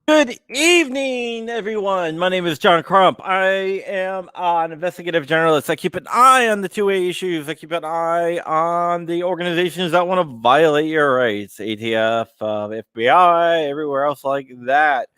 Good evening, everyone. My name is John Crump. I am an investigative journalist. I keep an eye on the two-way issues. I keep an eye on the organizations that want to violate your rights. ATF, FBI, everywhere else like that.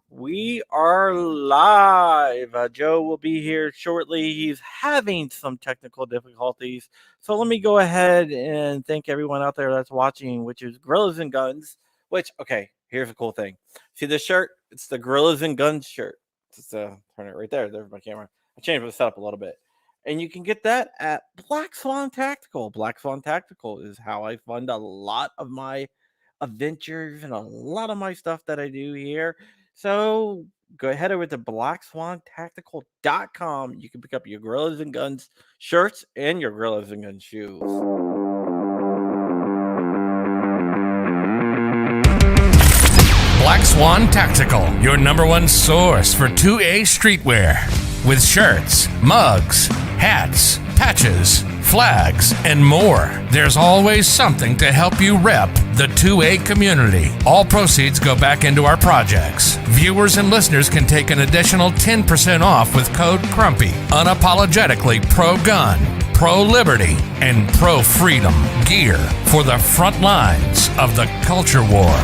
We are live. Joe will be here shortly. He's having some technical difficulties. So let me go ahead and thank everyone out there that's watching, which is Gorillas and Guns. Which, okay, here's a cool thing. See this shirt? It's the Gorillas and Guns shirt. Just turn it right there. There's my camera. I changed the setup a little bit. And you can get that at Black Swan Tactical. Black Swan Tactical is how I fund a lot of my adventures and a lot of my stuff that I do here. So go ahead over to blackswantactical.com. You can pick up your Gorillas and Guns shirts and your Gorillas and Guns shoes. Black Swan Tactical, your number one source for 2A streetwear. With shirts, mugs, hats, patches, flags, and more. There's always something to help you rep the 2A community. All proceeds go back into our projects. Viewers and listeners can take an additional 10% off with code CRUMPY. Unapologetically pro-gun, pro-liberty, and pro-freedom gear for the front lines of the culture war.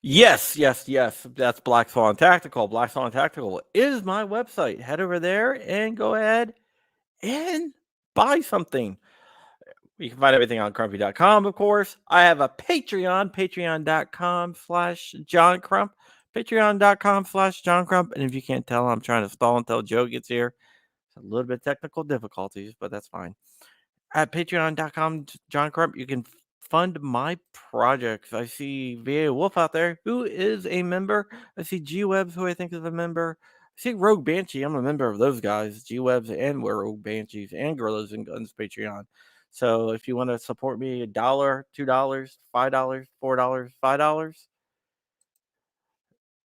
Yes. That's Black Swan Tactical. Black Swan Tactical is my website. Head over there and go ahead and buy something. You can find everything on crumpy.com, of course. I have a Patreon, patreon.com/John Crump, patreon.com/John Crump. And if you can't tell, I'm trying to stall until Joe gets here. It's a little bit of technical difficulties, but that's fine. At patreon.com, John Crump, you can fund my projects. I see VA Wolf out there, who is a member. I see G Webs, who I think is a member. I see Rogue Banshee. I'm a member of those guys, G Webs and Rogue Banshees and Gorillas and Guns Patreon. So if you want to support me, $1, $2, $5, $4, $5,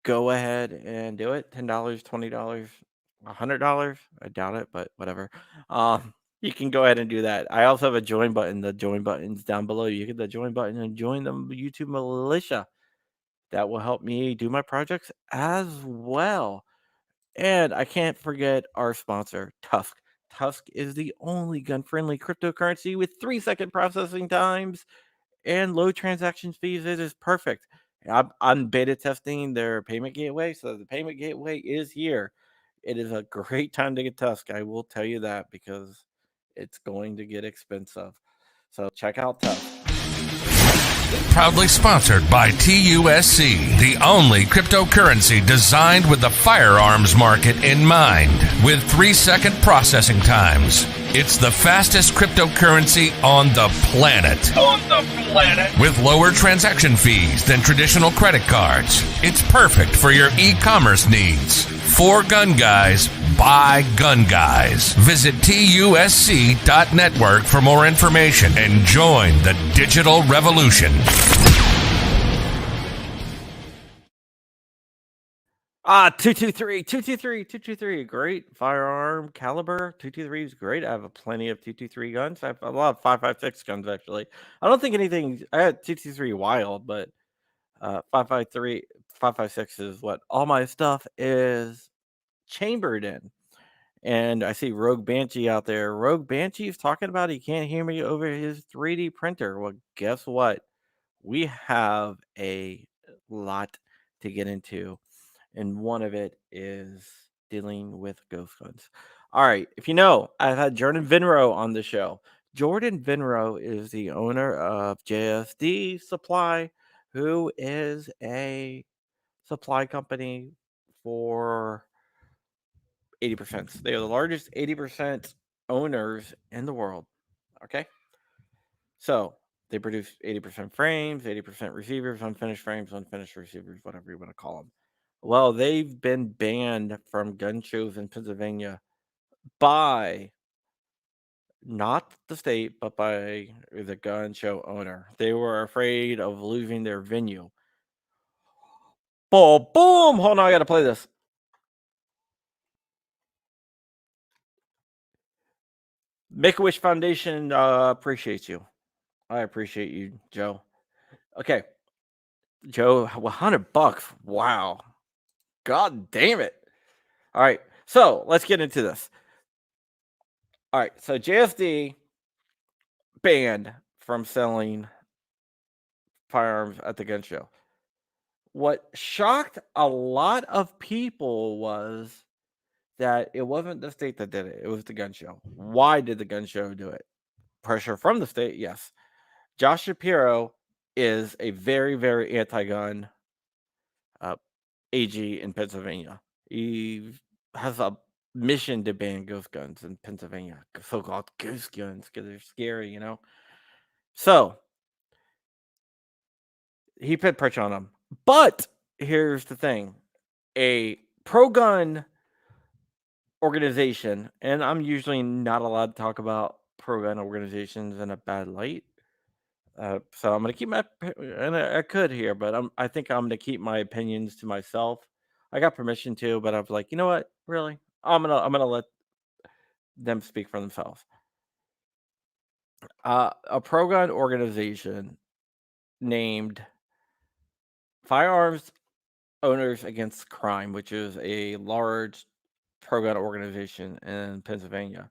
go ahead and do it. $10, $20, $100. I doubt it, but whatever. You can go ahead and do that. I also have a join button. The join button's down below. You hit the join button and join the YouTube militia. That will help me do my projects as well. And I can't forget our sponsor, Tusk. Tusk is the only gun-friendly cryptocurrency with 3-second processing times and low transaction fees. It is perfect. I'm beta testing their payment gateway, so the payment gateway is here. It is a great time to get Tusk. I will tell you that because it's going to get expensive. So check out Tusk. Proudly sponsored by TUSC, the only cryptocurrency designed with the firearms market in mind, with 3-second processing times. It's the fastest cryptocurrency on the planet. With lower transaction fees than traditional credit cards. It's perfect for your e-commerce needs. For gun guys, by gun guys. Visit TUSC.network for more information and join the digital revolution. 223, great firearm caliber. 223 is great. I have plenty of 223 guns. I have a lot of 5.56 guns actually. I don't think anything. I had 223 wild, but 5.53, 5.56 is what all my stuff is chambered in. And I see Rogue Banshee out there. Rogue Banshee is talking about he can't hear me over his 3D printer. Well, guess what? We have a lot to get into, and one of it is dealing with ghost guns. All right, if you know, I've had Jordan Vinro on the show. Jordan Vinro is the owner of JSD Supply, who is a supply company for 80%. They are the largest 80% owners in the world. Okay. So they produce 80% frames, 80% receivers, unfinished frames, unfinished receivers, whatever you want to call them. Well, they've been banned from gun shows in Pennsylvania by not the state, but by the gun show owner. They were afraid of losing their venue. Boom, boom. Hold on, I got to play this. Make a Wish Foundation appreciates you. I appreciate you, Joe. Okay, Joe, $100. Wow. God damn it. All right. So let's get into this. All right. So JSD banned from selling firearms at the gun show. What shocked a lot of people was that it wasn't the state that did it, it was the gun show. Why did the gun show do it? Pressure from the state, yes. Josh Shapiro is a very, very anti gun uh, AG in Pennsylvania. He has a mission to ban ghost guns in Pennsylvania, so called ghost guns, because they're scary, you know? So he put pressure on them. But here's the thing, a pro gun organization, and I'm usually not allowed to talk about pro gun organizations in a bad light. So I'm gonna keep my and I could here, but I think I'm gonna keep my opinions to myself. I got permission to, but I'm like, you know what? Really, I'm gonna let them speak for themselves. A pro gun organization named Firearms Owners Against Crime, which is a large pro gun organization in Pennsylvania.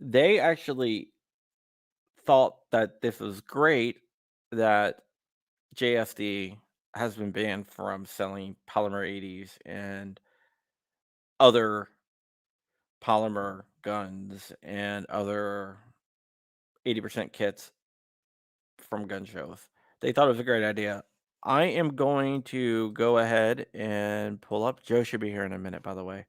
They actually thought that this was great that JSD has been banned from selling polymer 80s and other polymer guns and other 80% kits from gun shows. They thought it was a great idea. I am going to go ahead and pull up. Joe should be here in a minute, by the way.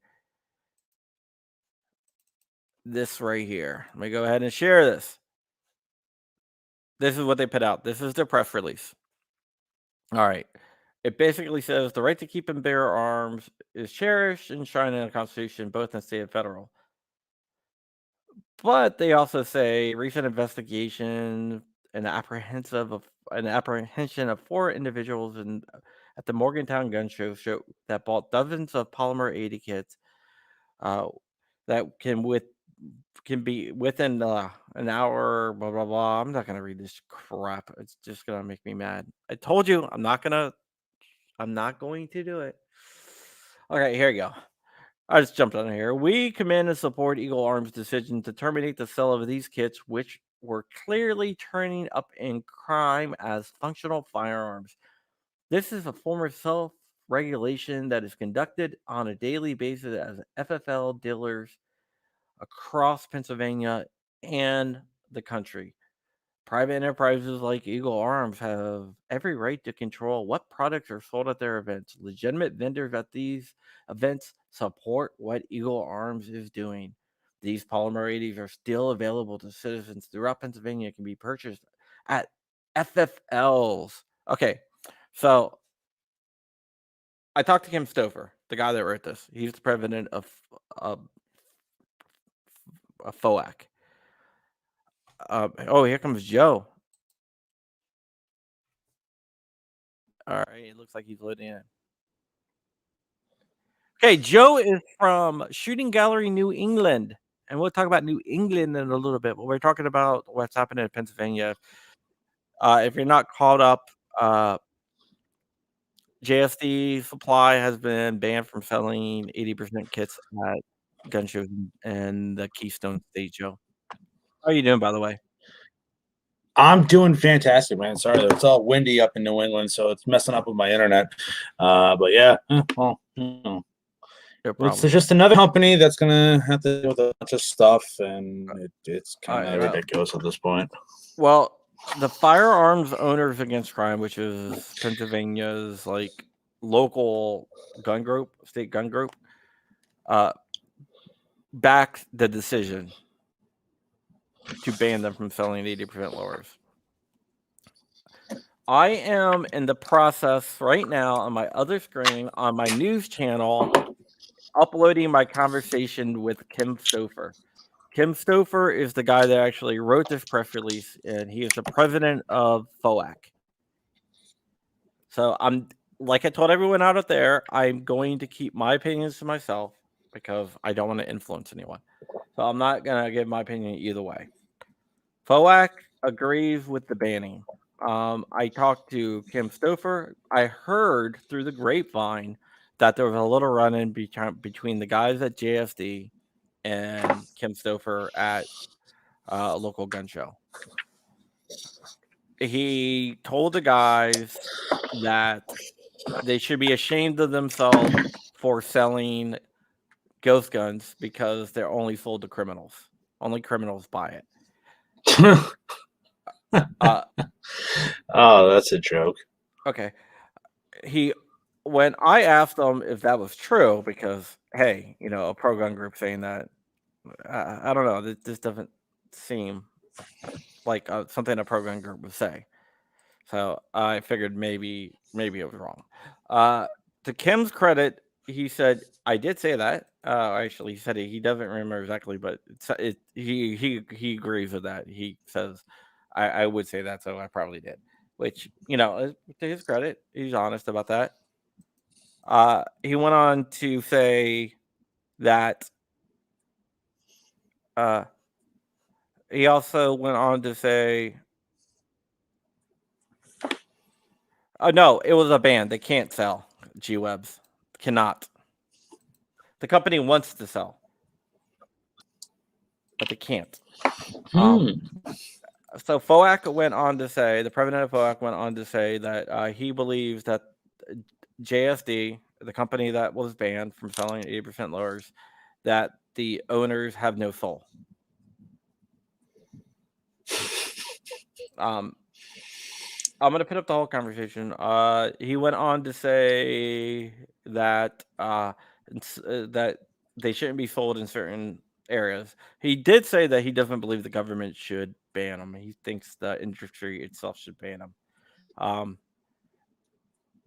This right here. Let me go ahead and share this. This is what they put out. This is their press release. All right. It basically says the right to keep and bear arms is cherished and enshrined in the Constitution, both in state and federal. But they also say recent investigation and an apprehension of 4 individuals at the Morgantown gun show that bought dozens of polymer 80 kits uh, that can be within an hour. Blah blah blah. I'm not gonna read this crap. It's just gonna make me mad. I told you I'm not going to do it. Okay, here we go. I just jumped on here. We commend and support Eagle Arms' decision to terminate the sale of these kits, which were clearly turning up in crime as functional firearms. This is a form of self regulation that is conducted on a daily basis as FFL dealers across Pennsylvania and the country. Private enterprises like Eagle Arms have every right to control what products are sold at their events. Legitimate vendors at these events support what Eagle Arms is doing. These polymer 80s are still available to citizens throughout Pennsylvania and can be purchased at FFLs. Okay, so I talked to Kim Stover, the guy that wrote this. He's the president of FOAC. Oh, here comes Joe. All right, it looks like he's loading in. Okay, Joe is from Shooting Gallery, New England, and we'll talk about New England in a little bit. But we're talking about what's happening in Pennsylvania. If you're not caught up, JSD Supply has been banned from selling 80% kits at gun shows in the Keystone State. Joe, how are you doing, by the way? I'm doing fantastic, man. Sorry, it's all windy up in New England, so it's messing up with my internet. But yeah, well, No it's problem. just another company that's gonna have to deal with a bunch of stuff, and it's kind of Alright, ridiculous at this point. Well, the Firearms Owners Against Crime, which is Pennsylvania's like local gun group, state gun group, uh, backed the decision to ban them from selling 80% lowers. I am in the process right now on my other screen on my news channel uploading my conversation with Kim Stouffer. Kim Stouffer is the guy that actually wrote this press release, and he is the president of FOAC. So I'm like I told everyone out there, I'm going to keep my opinions to myself. because I don't want to influence anyone. So I'm not gonna give my opinion either way. FOAC agrees with the banning. I talked to Kim Stouffer. I heard through the grapevine that there was a little run-in between the guys at JSD and Kim Stouffer at a local gun show. He told the guys that they should be ashamed of themselves for selling ghost guns because they're only sold to criminals. Only criminals buy it. Oh, that's a joke. Okay. When I asked them if that was true, because hey, a pro gun group saying that, I don't know. This doesn't seem like something a pro gun group would say. So I figured maybe it was wrong. To Kim's credit, he said I did say that. Actually, he said he doesn't remember exactly, but he agrees with that. He says I would say that, so I probably did. Which to his credit, he's honest about that. He went on to say that. He also went on to say, no, it was a ban. They can't sell G-Webs. Cannot. The company wants to sell, but they can't. So FOAC went on to say, the president of FOAC went on to say that he believes that JSD, the company that was banned from selling 80% lowers, that the owners have no soul. I'm going to put up the whole conversation. He went on to say that that they shouldn't be sold in certain areas. He did say that he doesn't believe the government should ban them. He thinks the industry itself should ban them.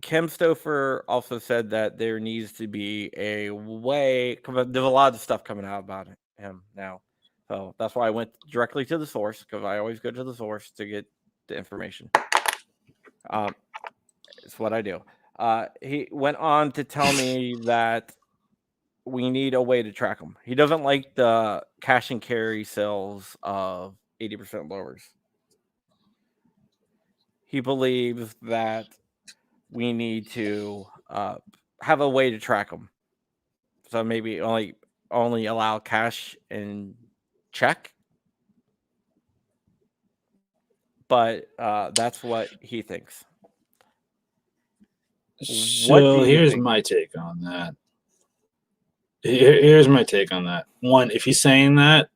Kim Stouffer also said that there needs to be a way. There's a lot of stuff coming out about him now, so that's why I went directly to the source, because I always go to the source to get the information. It's what I do. He went on to tell me that we need a way to track them. He doesn't like the cash and carry sales of 80% lowers. He believes that we need to have a way to track them. So maybe only allow cash and check. But that's what he thinks. So here's my take on that. Here's my take on that. One, if he's saying that,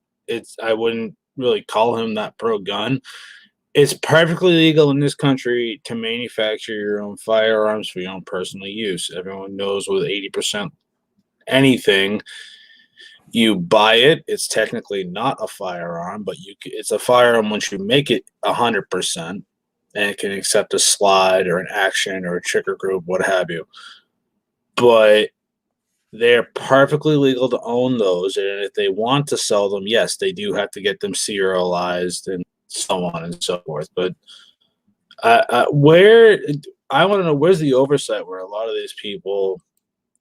I wouldn't really call him that pro gun. It's perfectly legal in this country to manufacture your own firearms for your own personal use. Everyone knows with 80% anything, you buy it. It's technically not a firearm, but it's a firearm once you make it 100%, and it can accept a slide or an action or a trigger group, what have you. But they're perfectly legal to own those, and if they want to sell them, yes, they do have to get them serialized and so on and so forth. But where I want to know, where's the oversight where a lot of these people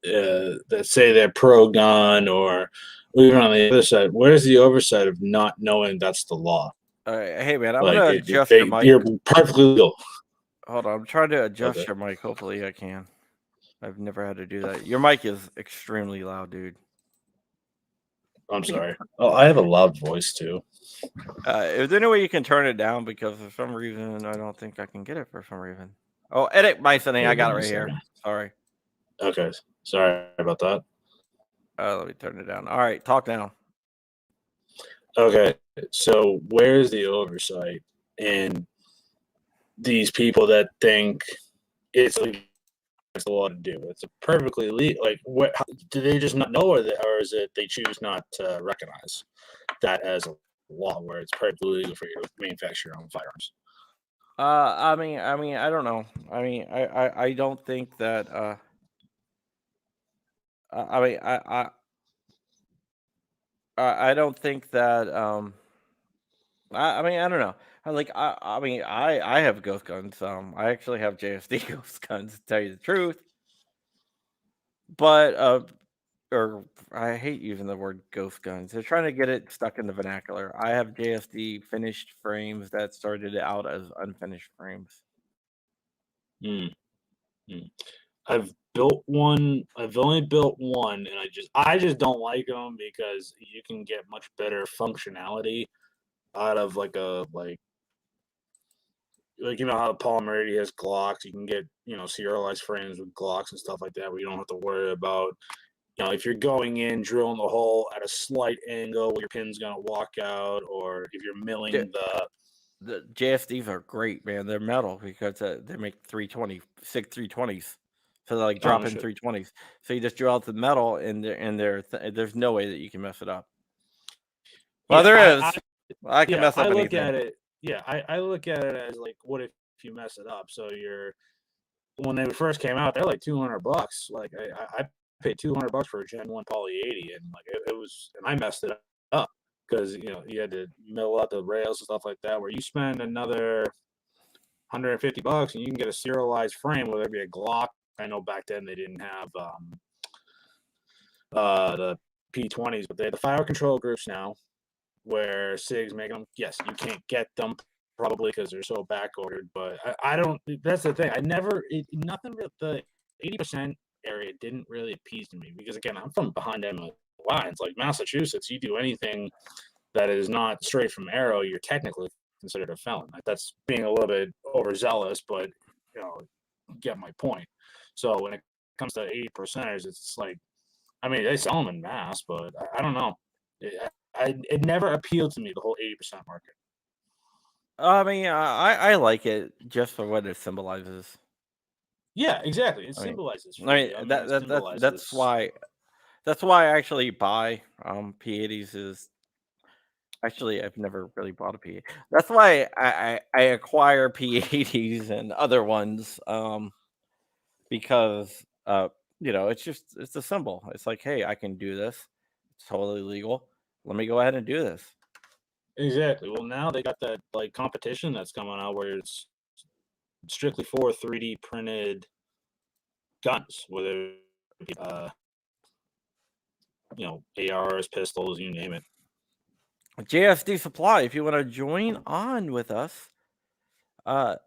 that say they're pro gun or even on the other side, where's the oversight of not knowing that's the law? Hey man, I'm gonna adjust your mic. You're perfectly legal. Hold on, I'm trying to adjust your mic. Hopefully I can. I've never had to do that. Your mic is extremely loud, dude. I'm sorry. Oh, I have a loud voice too. Is there any way you can turn it down? Because for some reason I don't think I can get it for some reason. Oh, edit my setting. I got it right here. Sorry. Okay. Sorry about that. Let me turn it down. All right, talk now. Okay. So where's the oversight in these people that think it's the law to do? It's a perfectly legal. Like, do they just not know, or is it they choose not to recognize that as a law where it's perfectly legal for you to manufacture your own firearms? I mean, I don't know. I mean, I don't think that. I mean, I don't think that. I mean, I don't know. I mean, I have ghost guns. I actually have JSD ghost guns, to tell you the truth. But or I hate using the word ghost guns. They're trying to get it stuck in the vernacular. I have JSD finished frames that started out as unfinished frames. Mm, mm. I've built one. I've only built one, and I just don't like them because you can get much better functionality out of like you know how the Polymer 80 has Glocks. You can get serialized frames with Glocks and stuff like that, where you don't have to worry about if you're going in drilling the hole at a slight angle where your pin's gonna walk out, or if you're milling The JSDs are great, man. They're metal because they make 320s. So they're like oh no drop in shit 320s. So you just drill out the metal, and there's no way that you can mess it up. Well, yeah there I is. I can yeah mess I up look anything. at it I look at it as like, what if you mess it up? So when they first came out, they're like $200. Like I paid $200 for a Gen 1 Poly 80, and like it was, and I messed it up because you had to mill out the rails and stuff like that. Where you spend another $150 and you can get a serialized frame, whether it be a Glock. I know back then they didn't have the P20s, but they have the fire control groups now, where SIG's making them. Yes, you can't get them probably because they're so back ordered, but I don't. That's the thing. Nothing with the 80% area didn't really appease to me because again, I'm from behind enemy lines. Like Massachusetts, you do anything that is not straight from arrow, you're technically considered a felon. Like, that's being a little bit overzealous, but you get my point. So when it comes to 80%ers, it's like, I mean, they sell them in mass, but I don't know. It never appealed to me, the whole 80% market. I mean, I like it just for what it symbolizes. Yeah, exactly. It I mean, symbolizes I mean freedom, and that it that, that that's symbolizes. why that's why I actually buy P80s. Is actually I've never really bought a P. That's why I acquire P80s and other ones because it's a symbol. It's like, hey, I can do this. It's totally legal. Let me go ahead and do this. Exactly. Well, now they got that like competition that's coming out where it's strictly for 3D printed guns, whether it be, ARs, pistols, you name it. JSD Supply. If you want to join on with us,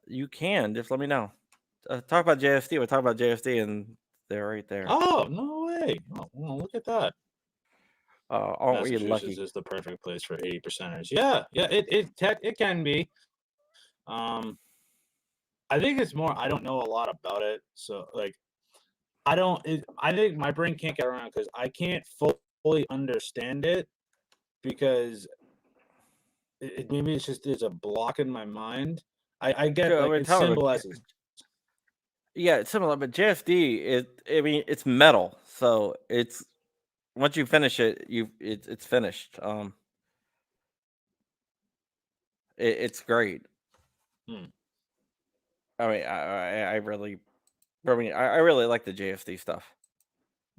you can. Just let me know. Talk about JSD. We'll talk about JSD, and they're right there. Oh, no way. Oh, well, look at that. Aren't we Massachusetts lucky? is the perfect place for 80%ers. Yeah, it can be. I think it's more, I don't know a lot about it. So like I think my brain can't get around because I can't fully understand it because maybe it's just there's a block in my mind. I get Sure, like we're it talking about symbolizes. yeah, it's similar, but JSD I mean it's metal, so it's once you finish it, it's finished. It's great. Hmm. I mean, I really, I mean, I really like the JSD stuff.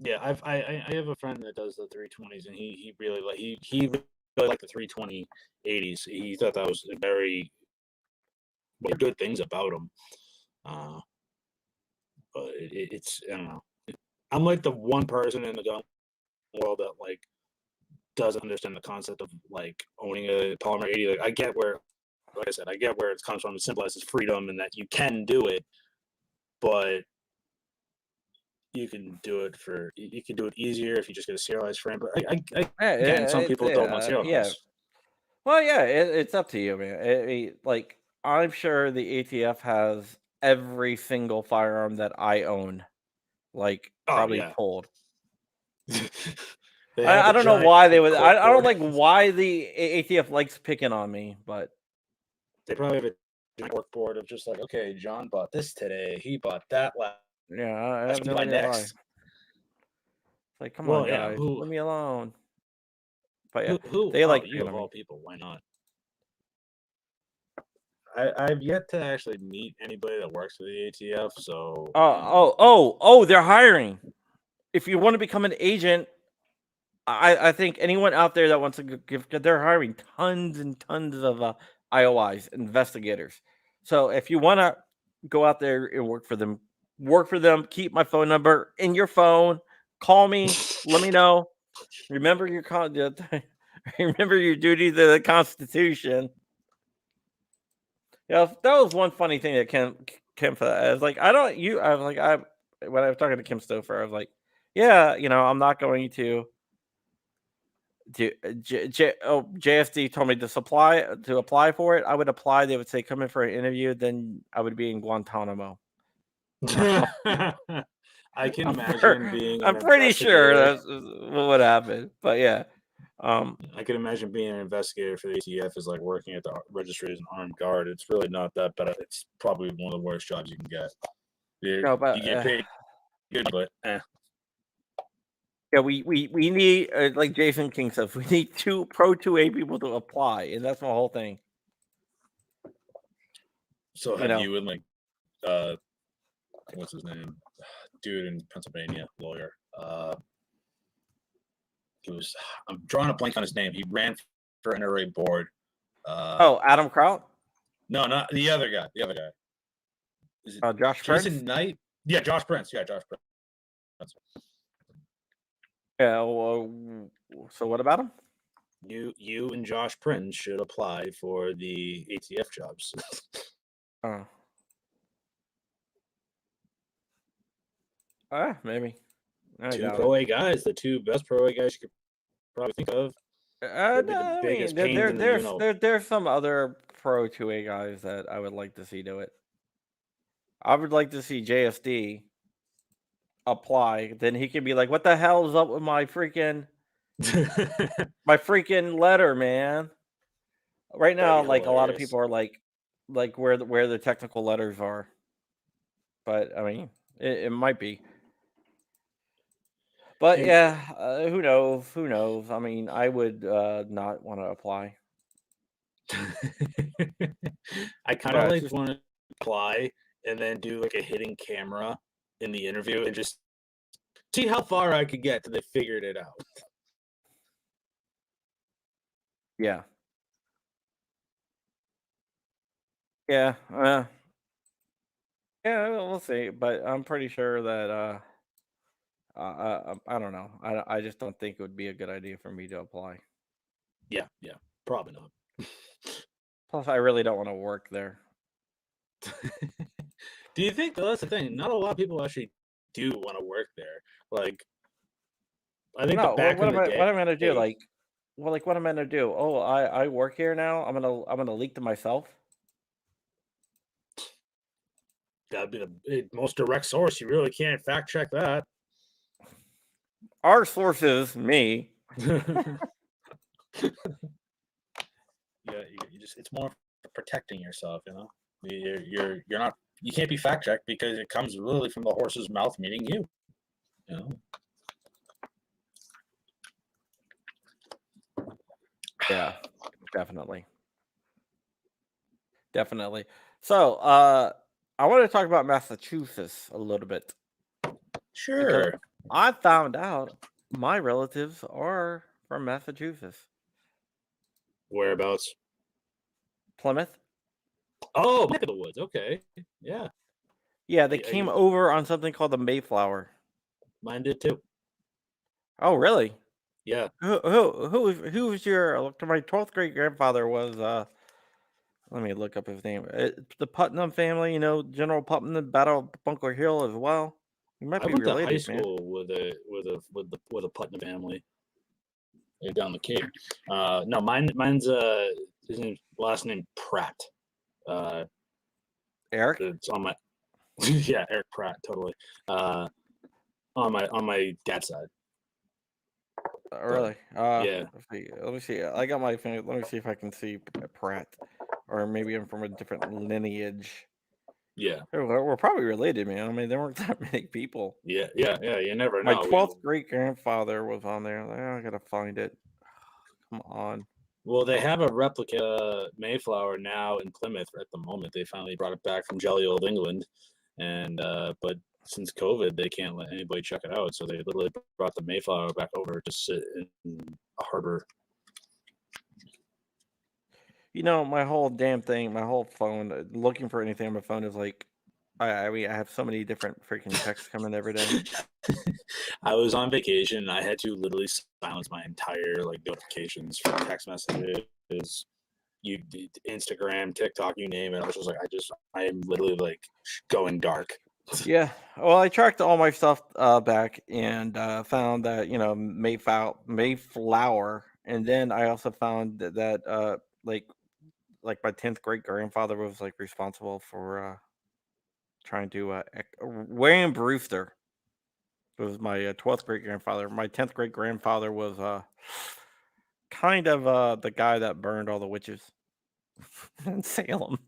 Yeah, I have a friend that does the 320s, and he really he really liked the 320 80s. He thought that was very good things about them. But it's, I don't know. I'm like the one person in the gun world that like doesn't understand the concept of like owning a Polymer 80. Like I get where, like I said, I get where it comes from. It symbolizes freedom and that you can do it, but you can do it easier if you just get a serialized frame. But Yeah, again, some it's people don't want yeah. serialized. Well, yeah, it's up to you, man. Like I'm sure the ATF has every single firearm that I own, like Oh probably yeah. pulled. They have I a don't know giant why they would. I don't corkboard. like why the ATF likes picking on me, but They probably have a giant corkboard of just like, okay, John bought this today. He bought that last. yeah, I What have should we no buy idea why. It's next? like, come on, Well, yeah. guys, leave me alone. But yeah, Who? they Oh, like you picking of on me. all people. Why not? I've yet to actually meet anybody that works for the ATF, so They're hiring. If you want to become an agent, I think anyone out there that wants to give, they're hiring tons and tons of IOIs, investigators. So if you want to go out there and work for them, keep my phone number in your phone. Call me. let me know. Remember your remember your duty to the Constitution. Yeah, that was one funny thing that Kim for that. I was like, I was like, when I was talking to Kim Stouffer, I was like, yeah, I'm not going to JSD told me to apply for it. I would apply. They would say come in for an interview. Then I would be in Guantanamo. I can imagine being an I'm pretty sure investigator. that's what would happen. But yeah, I can imagine being an investigator for the ATF is like working at the registry as an armed guard. It's really not that bad. It's probably one of the worst jobs you can get. no, but You get paid good, but yeah, we need like Jason King says, we need 2A people to apply, and that's my whole thing. So have you and like what's his name? Dude in Pennsylvania, lawyer. I'm drawing a blank on his name. He ran for NRA board. Adam Kraut? No, not the other guy. The other guy. Is it Josh Jason Prince? Knight? Yeah, Josh Prince. Yeah, Josh Prince. Yeah. Well, so what about him? You and Josh Prince should apply for the ATF jobs. Maybe. Two Pro A guys, the two best Pro A guys you could probably think of. No, there's some other Pro 2A guys that I would like to see do it. I would like to see JSD apply. Then he can be like, "What the hell is up with my freaking letter, man?" Right now, like a lot of people are like where the technical letters are. But I mean, it might be. But yeah, who knows? Who knows? I mean, I would not want to apply. I kind of like want to apply and then do like a hidden camera in the interview and just see how far I could get till they figured it out. Yeah. Yeah. Yeah, we'll see. But I'm pretty sure that I don't know. I just don't think it would be a good idea for me to apply. Yeah, probably not. Plus, I really don't want to work there. Do you think that's the thing? Not a lot of people actually do want to work there. Like, I think No, what am I gonna do? Like, what am I gonna do? Oh, I work here now. I'm gonna leak to myself. That'd be the most direct source. You really can't fact check that. Our source is me. Yeah, it's more protecting yourself, you know. You're not, you can't be fact checked because it comes really from the horse's mouth, meaning you know. Yeah, definitely. So, I want to talk about Massachusetts a little bit. Sure. I found out my relatives are from Massachusetts. Whereabouts? Plymouth. Oh, neck of the woods. Okay. Yeah. Yeah, they came over on something called the Mayflower. Mine did too. Oh, really? Yeah. Who was your? My 12th great grandfather was. Let me look up his name. The Putnam family. General Putnam, Battle of Bunker Hill as well. You might be related, I went to high man. school with a Putnam family down the Cape. No, mine's his last name Pratt. Eric. It's on my yeah, Eric Pratt, totally. On my dad's side. Really? Yeah. Let me see. I got my finger. Let me see if I can see Pratt, or maybe I'm from a different lineage. Yeah. We're probably related, man. I mean, there weren't that many people. Yeah. You never know. My 12th great grandfather was on there. I gotta find it. Come on. Well, they have a replica Mayflower now in Plymouth at the moment. They finally brought it back from jelly old England, and but since COVID, they can't let anybody check it out. So they literally brought the Mayflower back over to sit in a harbor. My whole damn thing, my whole phone, looking for anything on my phone is like I mean, I have so many different freaking texts coming every day. I was on vacation. And I had to literally silence my entire like notifications for text messages, Instagram, TikTok, you name it. I was just like, I am literally like going dark. Yeah. Well, I tracked all my stuff back and found that Mayflower, and then I also found that like my 10th great grandfather was like responsible for trying to William Brewster was my 12th great grandfather. My 10th great grandfather was kind of the guy that burned all the witches in Salem.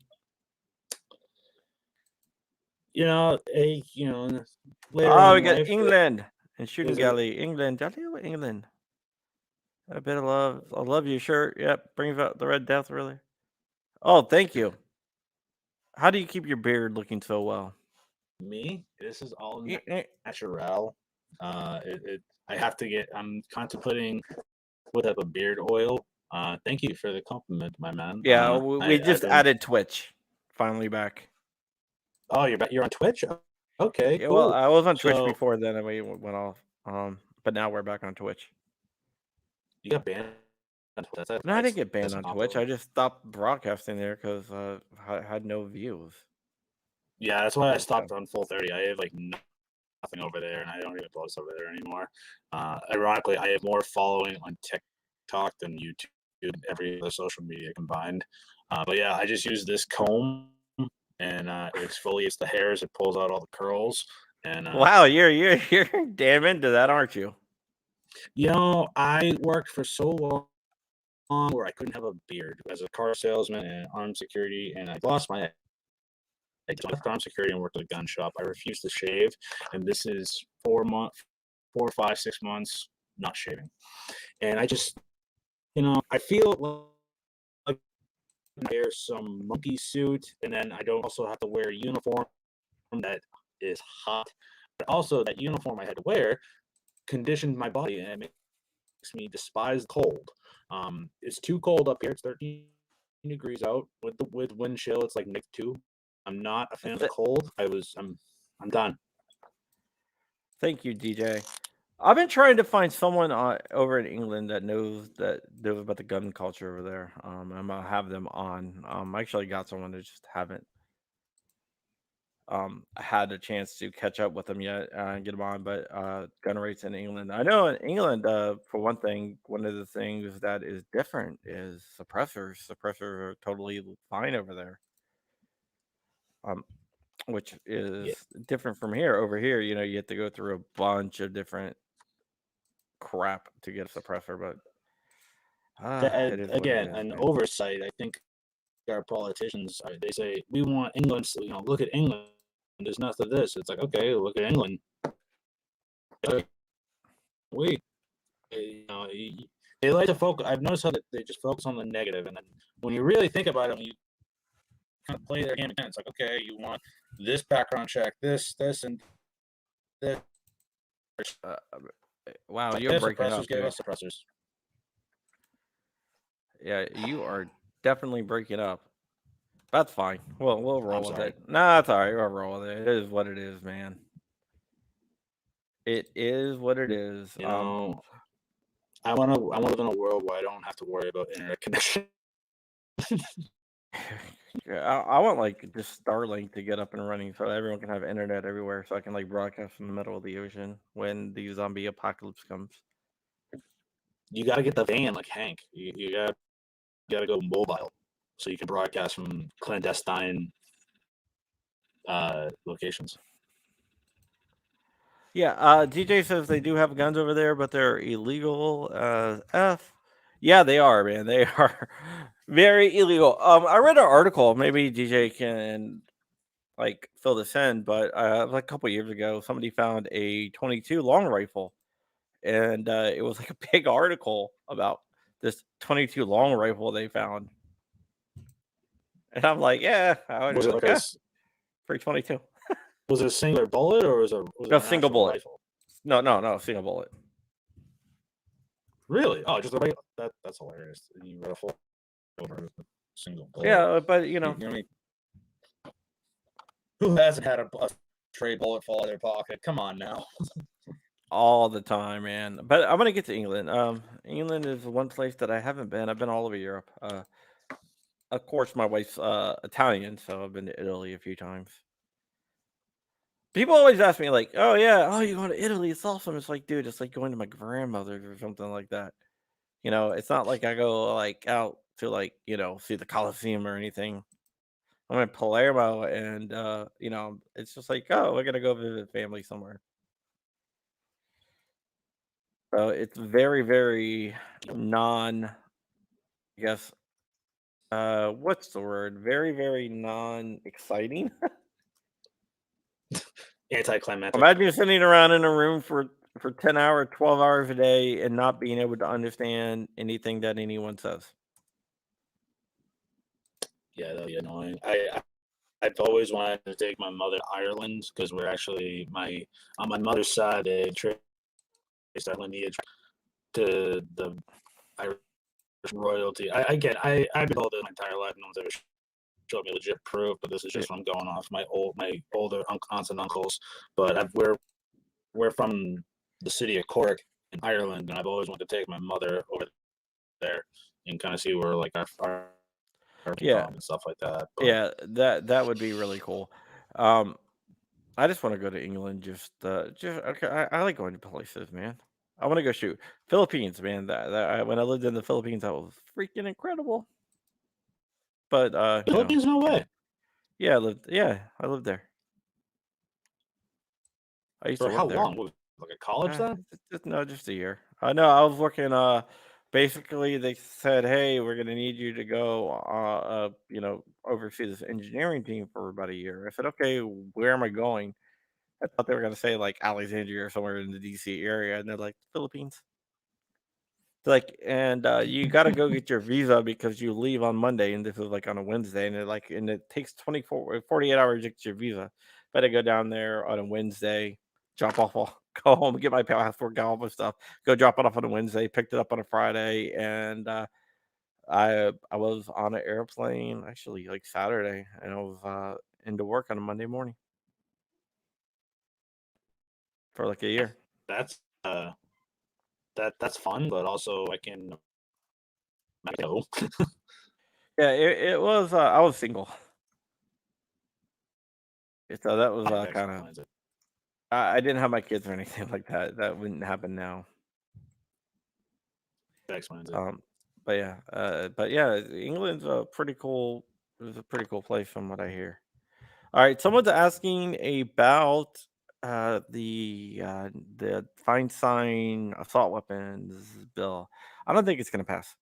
Later Oh, on we in got life, England and Shooting is a, Galley. England. I tell you what, England. A bit of love. I love your shirt. Yep. Brings out the Red Death, really. Oh, thank you. How do you keep your beard looking so well? me. This is all Eh, eh. natural. I have to get. I'm contemplating what type of beard oil. Thank you for the compliment, my man. Yeah, we I've just been. added Twitch. Finally back. Oh, you're back. You're on Twitch. Okay, Yeah, well, cool. I was on Twitch So before then, and we went off. But now we're back on Twitch. you got banned. No, I didn't get banned that's on Twitch. I awful. just stopped broadcasting there because I had no views. Yeah, that's why I Like, stopped on Full 30. I have like nothing over there, and I don't even post over there anymore. Ironically, I have more following on TikTok than YouTube, every other social media combined. But yeah, I just use this comb, and it exfoliates the hairs. It pulls out all the curls, and wow, you're damn into that, aren't you? I worked for so long where I couldn't have a beard as a car salesman and armed security, and I lost my. I left armed security and worked at a gun shop. I refused to shave, and this is 4, 5, 6 months not shaving. And I just, I feel like I wear some monkey suit, and then I don't also have to wear a uniform that is hot. But also, that uniform I had to wear conditioned my body, and it makes me despise the cold. It's too cold up here. It's 13 degrees out with wind chill. It's like -2. I'm not a fan of the cold. I'm done. Thank you, DJ. I've been trying to find someone over in England that knows about the gun culture over there. I'm gonna have them on. I actually got someone that just haven't had a chance to catch up with them yet and get them on. But gun rates in England, I know in England, for one thing, one of the things that is different is suppressors. Suppressors are totally fine over there. Which Yeah. is different from here. Over here, you have to go through a bunch of different crap to get a suppressor, but it is what it Again, is, an man. oversight. I think our politicians, they say we want England. So, look at England. There's nothing of this. It's like, okay, look at England. We, they like to focus. I've noticed how they just focus on the negative, and then when you really think about it, when you kind of play their game again, it's like, okay, you want this background check, this, and this. Uh, wow, Like, you're breaking suppressors up, gave dude. us suppressors. Yeah, you are definitely breaking up. That's fine. We'll I'm roll with sorry. it. Nah, that's all right. We'll roll with it. It is what it is, man. It is what it is. I want to live in a world where I don't have to worry about internet connection. Yeah, I want like just Starlink to get up and running so everyone can have internet everywhere, so I can like broadcast from the middle of the ocean when the zombie apocalypse comes. You got to get the van like Hank. You got to go mobile so you can broadcast from clandestine locations. Yeah, DJ says they do have guns over there, but they're illegal. F. Yeah, they are, man. They are very illegal. I read an article. Maybe DJ can like fill this in, but like a couple years ago, somebody found a 22 long rifle, and it was like a big article about this 22 long rifle they found, and I'm like, yeah, I would Was be it like, like a for 22, was it a singular bullet or was it no an single actual bullet, rifle? no single bullet. Really? Oh, just a rifle. That's hilarious. You rifle over a single bullet. Yeah, but You know what I mean? Who hasn't had a stray bullet fall out of their pocket? Come on now. all the time, man. But I'm gonna get to England. England is one place that I haven't been. I've been all over Europe. Of course, my wife's Italian, so I've been to Italy a few times. People always ask me like, "Oh yeah, oh you going to Italy? It's awesome." It's like, dude, it's like going to my grandmother's or something like that. It's not like I go like out to like see the Colosseum or anything. I'm in Palermo, and it's just like, oh, we're gonna go visit family somewhere. So it's very, very non. I guess what's the word? Very, very non exciting. Anticlimactic. Imagine sitting around in a room for 10 hours, 12 hours a day, and not being able to understand anything that anyone says. Yeah, that'd be annoying. I've always wanted to take my mother to Ireland because we're actually on my mother's side they trace that lineage to the Irish royalty. I've been told this my entire life. No one's ever showed me legit proof, but this is just from going off my older aunts and uncles. But we're from the city of Cork in Ireland, and I've always wanted to take my mother over there and kind of see where like our Yeah, from and stuff like that. But yeah, that would be really cool. Um, I just want to go to England. Just okay. I like going to places, man. I want to go shoot Philippines, man. When I lived in the Philippines, that was freaking incredible. But Philippines, no way. yeah, I lived there. I used For to how work there. long? Like a college then? Just a year. No, I was working. Basically, they said, "Hey, we're gonna need you to go. Oversee this engineering team for about a year." I said, "Okay, where am I going?" I thought they were gonna say like Alexandria or somewhere in the DC area, and they're like Philippines. Like, and you got to go get your visa because you leave on Monday, and this is like on a Wednesday, and it takes 48 hours to get your visa. But I go down there on a Wednesday, drop off, go home, get my passport, get all my stuff, go drop it off on a Wednesday, picked it up on a Friday, and I was on an airplane actually like Saturday, and I was into work on a Monday morning for like a year. That's that's fun, but also I can go. Yeah, it was. I was single, so that was That kind of. explains it. I didn't have my kids or anything like that. That wouldn't happen now. That explains it. But yeah, England's a pretty cool. It was a pretty cool place from what I hear. All right, someone's asking about the Feinstein assault weapons bill. I don't think it's gonna pass.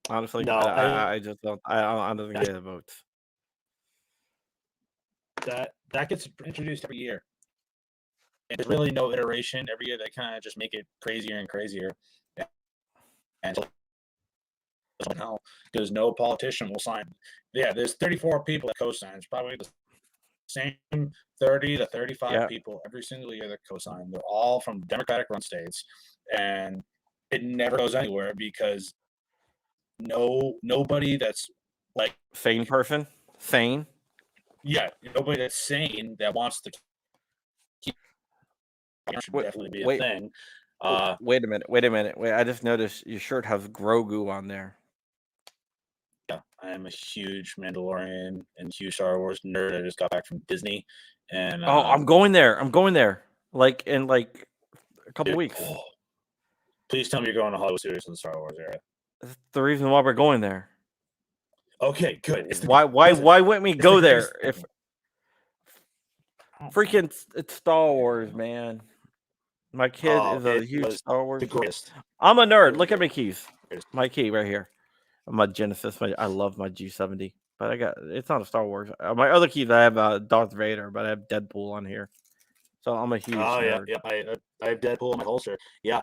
Honestly, No, I just don't. I don't think that they have votes. that gets introduced every year. And there's really no iteration. Every year they kind of just make it crazier and crazier. And now, because no politician will sign. Yeah, there's 34 people that co-sign. It's probably the same 30 to 35 Yeah, people every single year that co-sign. They're all from Democratic-run states, and it never goes anywhere because nobody that's like sane person, sane. nobody that's sane that wants to keep should Wait, definitely be a wait, thing. wait a minute. Wait a minute. Wait, I just noticed your shirt has Grogu on there. Yeah, I am a huge Mandalorian and huge Star Wars nerd. I just got back from Disney, and Oh, I'm going there. I'm going there. Like in like a couple dude, weeks. oh, please tell me you're going to Hollywood Studios in the Star Wars area. That's the reason why we're going there. Okay, good. Why wouldn't we go there if freaking it's Star Wars, man? My kid is a huge Star Wars. The greatest. I'm a nerd. Look at my keys. My key right here. My Genesis. I love my G70, but it's not a Star Wars. My other keys I have Darth Vader, but I have Deadpool on here. So I'm a huge nerd. Yeah. I have Deadpool in my holster. Yeah,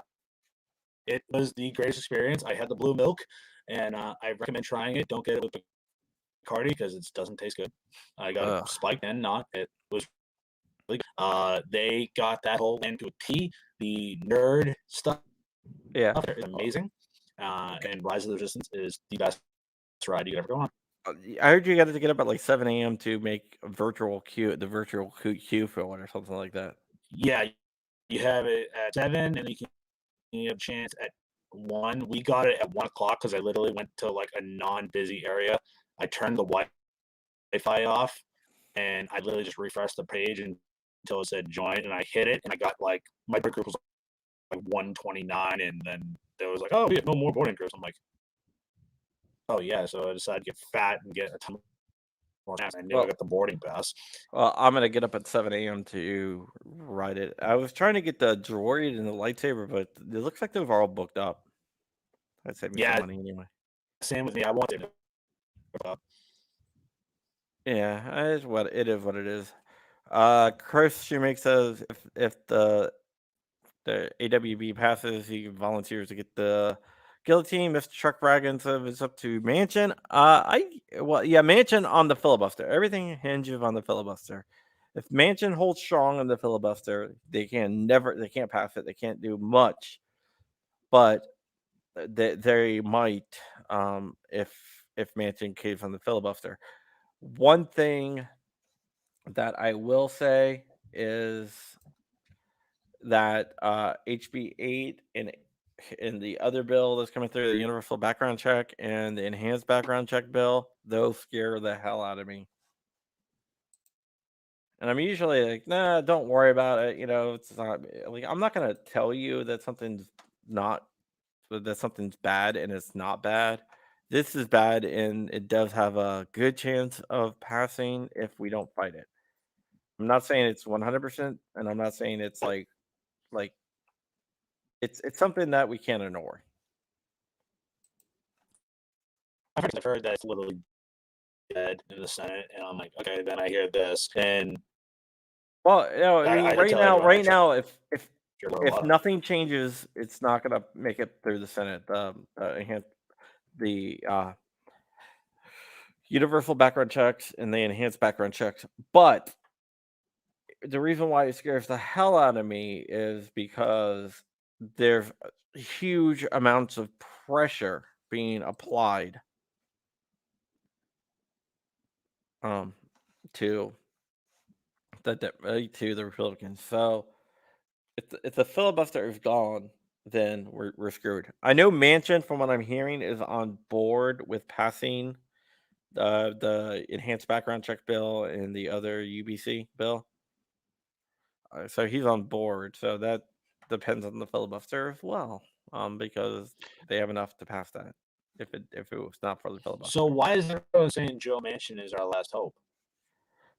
it was the greatest experience. I had the blue milk, and I recommend trying it. Don't get it with Bacardi because it doesn't taste good. I got it spiked and not. It was really good. They got that whole land to a T. The nerd stuff. Yeah, It's amazing. And Rise of the Resistance is the best ride you could ever go on. I heard you got to get up at like 7 a.m. to make a the virtual queue for one or something like that. Yeah, you have it at 7, and you have a chance at 1. We got it at 1 o'clock because I literally went to like a non-busy area. I turned the Wi-Fi off, and I literally just refreshed the page until it said join, and I hit it, and I got like my group was like 129, and then there was like, oh, we have no more boarding groups. I'm like, oh yeah, so I decided to get fat and get a ton more times. I knew I Well, got the boarding pass. well, I'm gonna get up at 7 a.m. to ride it. I was trying to get the droid and the lightsaber, but it looks like those are all booked up. That'd save me some Yeah, money anyway. same with me. I wanted to. Yeah, it is what it is. What it is. Chris Shoemake says if the AWB passes, he volunteers to get the guillotine. Mr. Truck Wagon says it's up to Mansion. Yeah, Mansion on the filibuster. Everything hinges on the filibuster. If Mansion holds strong on the filibuster, they can't pass it. They can't do much, but they might if Mansion caves on the filibuster. One thing that I will say is that HB 8 and in the other bill that's coming through, the universal background check and the enhanced background check bill, those scare the hell out of me. And I'm usually like, nah, don't worry about it. It's not like I'm not gonna tell you that not something's bad and it's not bad. This is bad and it does have a good chance of passing if we don't fight it. I'm not saying it's 100%, and I'm not saying it's like it's something that we can't ignore. I've heard that it's literally dead in the Senate, and I'm like, okay, then I hear this, and Well, I mean, I tell everyone I right try now, to learn a if lot. nothing changes, it's not gonna make it through the Senate. The universal background checks and the enhanced background checks. But the reason why it scares the hell out of me is because there's huge amounts of pressure being applied um to to the Republicans. So if the filibuster is gone, then we're screwed. I know Manchin, from what I'm hearing, is on board with passing the enhanced background check bill and the other UBC bill. So he's on board. So that depends on the filibuster as well, because they have enough to pass that. If it was not for the So filibuster, why is everyone saying Joe Manchin is our last hope?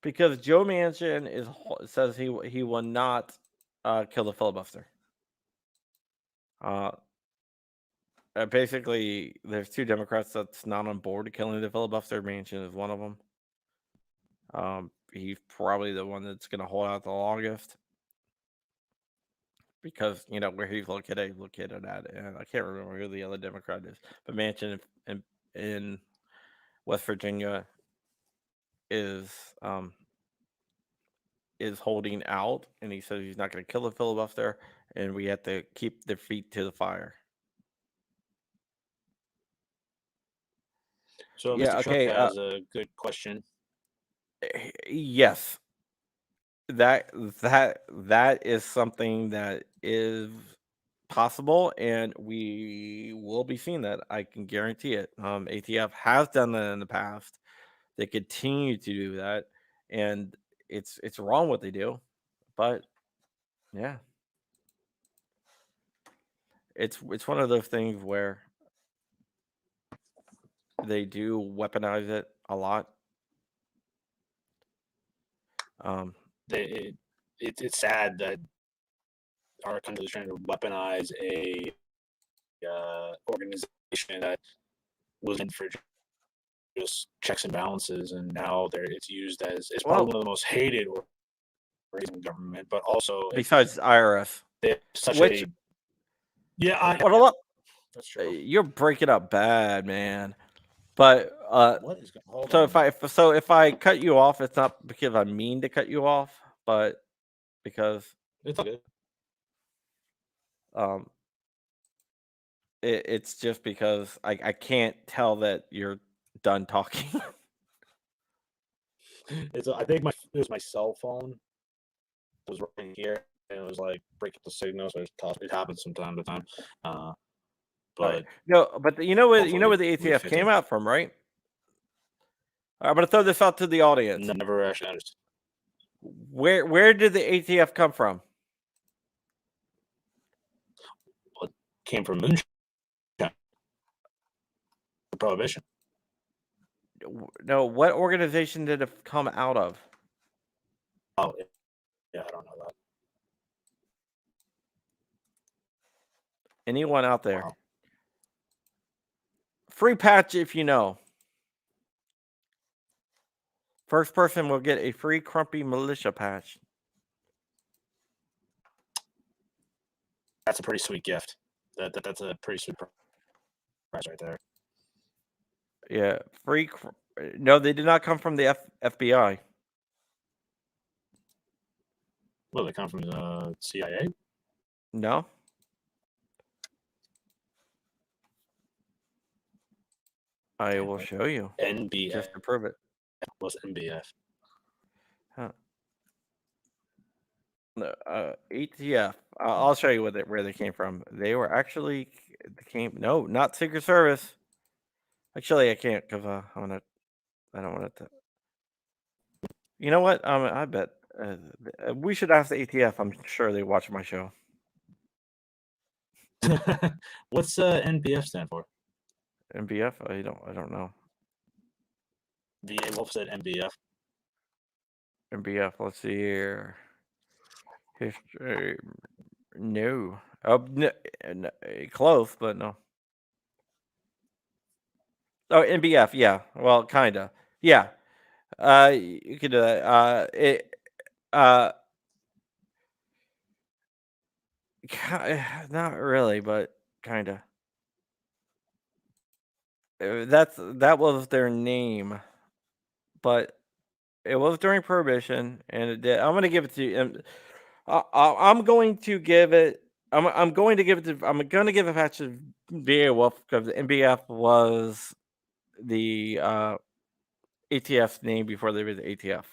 because Joe Manchin says he will not kill the filibuster. Uh, Basically, there's two Democrats that's not on board to killing the filibuster. Manchin is one of them. He's probably the one that's going to hold out the longest because where he's located at, and I can't remember who the other Democrat is, but Manchin in West Virginia is um is holding out, and he says he's not going to kill the filibuster, and we have to keep their feet to the fire. So Yeah. Mr. Truck Okay. has a good question. Yes. That is something that is possible, and we will be seeing that. I can guarantee it. ATF has done that in the past. They continue to do that, and it's wrong what they do, but yeah, it's one of those things where they do weaponize it a lot. Um, It's sad that our country is trying to weaponize a organization that was meant for just checks and balances, and now it's used as it's probably well, one of the most hated organizations in government, but also besides IRS, they have such which a what a lot. that's true. You're breaking up bad, man. But What is going? Hold so on. if I cut you off, it's not because I mean to cut you off, but because It's all good. um it's just because I can't tell that you're done talking. I think it was my cell phone. It was right here, and it was like breaking the signal. So it happens from time to time. All right. But No, but you know hopefully where the we ATF fix came it. out from, right? I'm gonna throw this out to the audience. Never actually understood. Where did the ATF come from? What came from moonshine, prohibition. No, what organization did it come out of? Oh, yeah, I don't know that. Anyone out there? Wow. Free patch if you know. First person will get a free Crumpy Militia patch. That's a pretty sweet gift. That's a pretty sweet prize right there. Yeah, free. No, they did not come from the FBI. Well, they come from the CIA. No. I will show you NBF. just to prove it. What's NBF? Huh. No, ATF. I'll show you where they came from. They were actually no, not Secret Service. Actually, I can't because I don't want it to. You know what? I bet we should ask the ATF. I'm sure they watch my show. What's NBF stand for? NBF? I don't know. VA Wolf said NBF. NBF. Let's see here. History. No. Oh, close, but no. Oh, NBF. Yeah. Well, kinda. Yeah. You could do that. Not really, but kinda. That was their name, but it was during Prohibition, and it did. I'm gonna give it to you. I'm going to give it. I'm going to give it to. I'm gonna give a patch to VA Wolf because the NBF was the ATF's name before they were the ATF.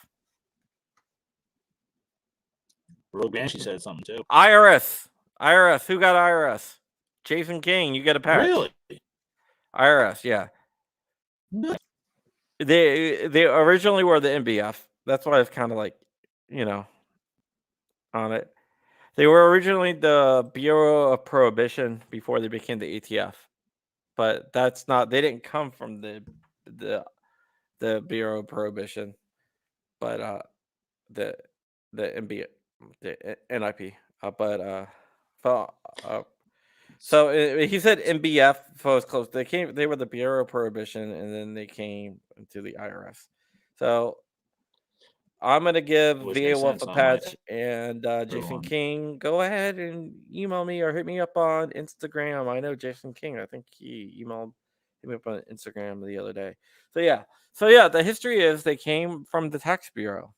Rogue Banshee said something too. IRS. Who got IRS? Jason King. You get a patch. Really? IRS. Yeah. No. They originally were the NBF. That's why it's kind of like, on it. They were originally the Bureau of Prohibition before they became the ATF. But that's not. They didn't come from the Bureau of Prohibition, but the NBF, the NIP. So he said NBF, so it's close. They were the Bureau of Prohibition, and then they came to the IRS. So I'm gonna give VA Wolf a patch, and Jason King. Go ahead and email me or hit me up on Instagram. I know Jason King. I think he emailed hit me up on Instagram the other day. So yeah. The history is they came from the tax bureau.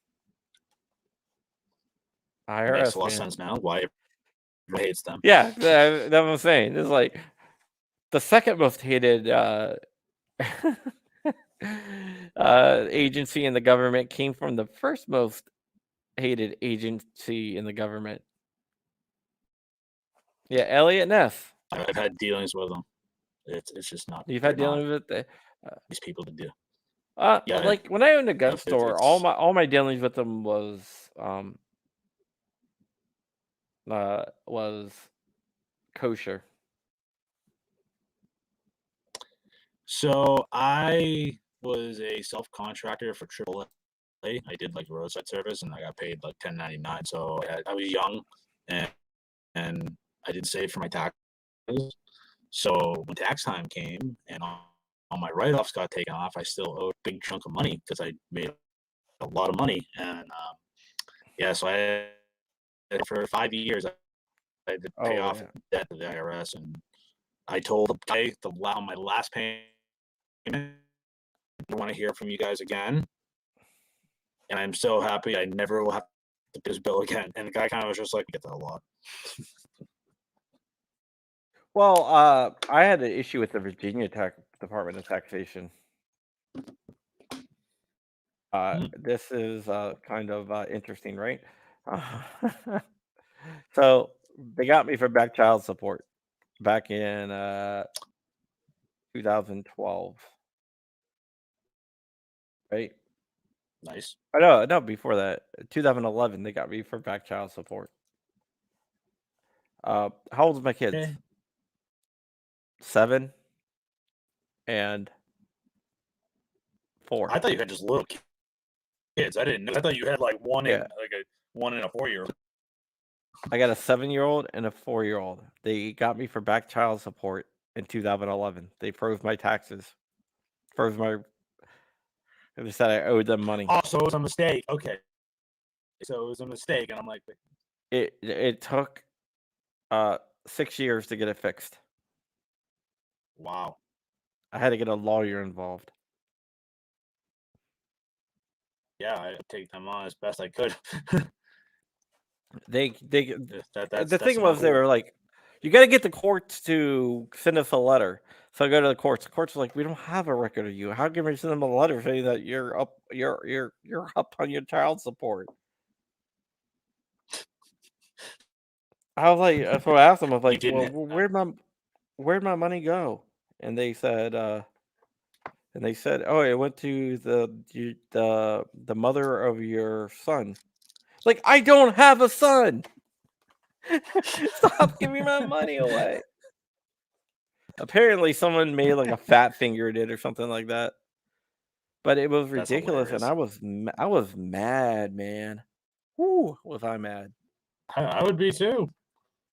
IRS makes a lot of sense now. Why everybody hates them? Yeah, that's what I'm saying. It's like the second most hated agency in the government came from the first most hated agency in the government. Yeah, Elliot Ness. I've had dealings with them. It's just not. You've had dealings with these people to do. Yeah, like when I owned a gun store, all my dealings with them was kosher. So I was a self-contractor for AAA. I did like roadside service, and I got paid like $10.99. So I was young, and I didn't save for my taxes. So when tax time came, and all my write-offs got taken off, I still owed a big chunk of money because I made a lot of money. And so I for 5 years I had to pay off debt to the IRS, and I told the guy on my last payment, I want to hear from you guys again. And I'm so happy I never will have to pay this bill again. And the guy kind of was just like, get that a lot. Well, I had an issue with the Virginia Department of Taxation. This is kind of interesting, right? So they got me for back child support back in 2012, right? Nice. I know, no, before that, 2011, they got me for back child support. How old is my kids? Okay. 7 and 4. I thought you had just little kids. I didn't know. I thought you had like one Yeah, and like a 1 and a 4-year-old. I got a 7-year-old and a 4-year-old. They got me for back child support in 2011. They froze my taxes, froze my. They said I owed them money. Oh, so it was a mistake. Okay. So it was a mistake, and I'm like, It took 6 years to get it fixed. wow. I had to get a lawyer involved. Yeah, I take them on as best I could. They That's the thing not was they cool. were like, you got to get the courts to send us a letter. So I go to the courts. The courts are like, we don't have a record of you. How can we send them a letter saying that you're up on your child support? I was like, so I asked them, I was You like, well, didn't. where'd my money go? And they said, oh, it went to the mother of your son. Like, I don't have a son. Stop giving my money away. Apparently, someone made like a fat fingered it or something like that. But it was That's ridiculous, and hilarious. I was mad, man. Whoo, was I mad? I would be too.